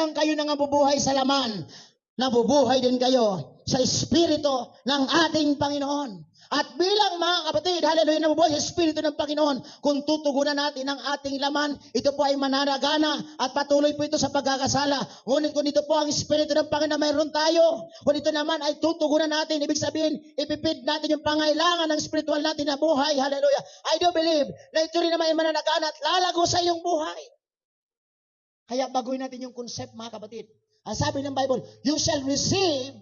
lang kayo nangabubuhay sa laman, nabubuhay din kayo sa Espiritu ng ating Panginoon. At bilang mga kapatid, hallelujah, nabubuhay sa Espiritu ng Panginoon, kung tutugunan natin ang ating laman, ito po ay mananagana at patuloy po ito sa pagkakasala. Ngunit kung ito po ang Espiritu ng Panginoon na mayroon tayo, kung ito naman ay tutugunan natin, ibig sabihin, ipipid natin yung pangailangan ng spiritual natin na buhay, hallelujah. I do believe na ito rin naman ay mananagana at lalago sa iyong buhay. Kaya baguhin natin yung concept, mga kapatid. Ang sabi ng Bible, you shall receive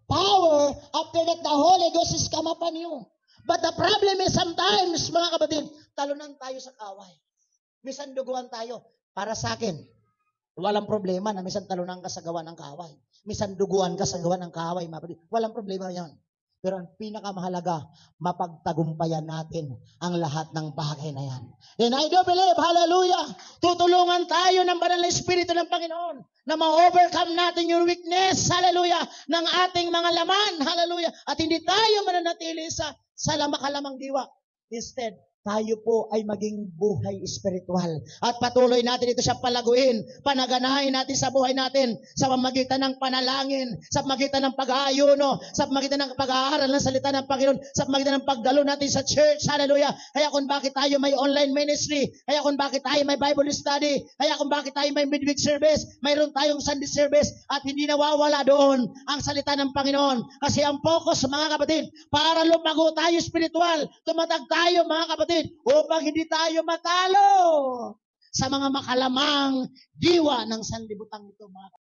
power after that the Holy Ghost is come upon you. But the problem is sometimes, mga kapatid, talunan tayo sa kaway. Misan duguan tayo. Para sa akin, walang problema na misan talunan ka sa gawa ng kaway. Misan duguan ka sa gawa ng kaway, mga kapatid. Walang problema yan. Pero ang pinakamahalaga, mapagtagumpayan natin ang lahat ng bagay na yan. And I do believe, hallelujah, tutulungan tayo ng banal na Espiritu ng Panginoon na ma-overcome natin yung weakness, hallelujah, ng ating mga laman, hallelujah, at hindi tayo mananatili sa makalamang diwa. Instead, tayo po ay maging buhay espiritual. At patuloy natin ito siya palaguin, panaganahin natin sa buhay natin sa pamagitan ng panalangin, sa pamagitan ng pag-aayuno, sa pamagitan ng pag-aaral ng salita ng Panginoon, sa pamagitan ng pagdalo natin sa church, hallelujah. Kaya kung bakit tayo may online ministry, kaya kung bakit tayo may Bible study, kaya kung bakit tayo may midweek service, mayroon tayong Sunday service, at hindi nawawala doon ang salita ng Panginoon. Kasi ang focus, mga kapatid, para lumago tayo spiritual, tumatag tayo, mga kapatid, upang hindi tayo matalo sa mga makalamang diwa ng sanlibutan ito, mga kapatid.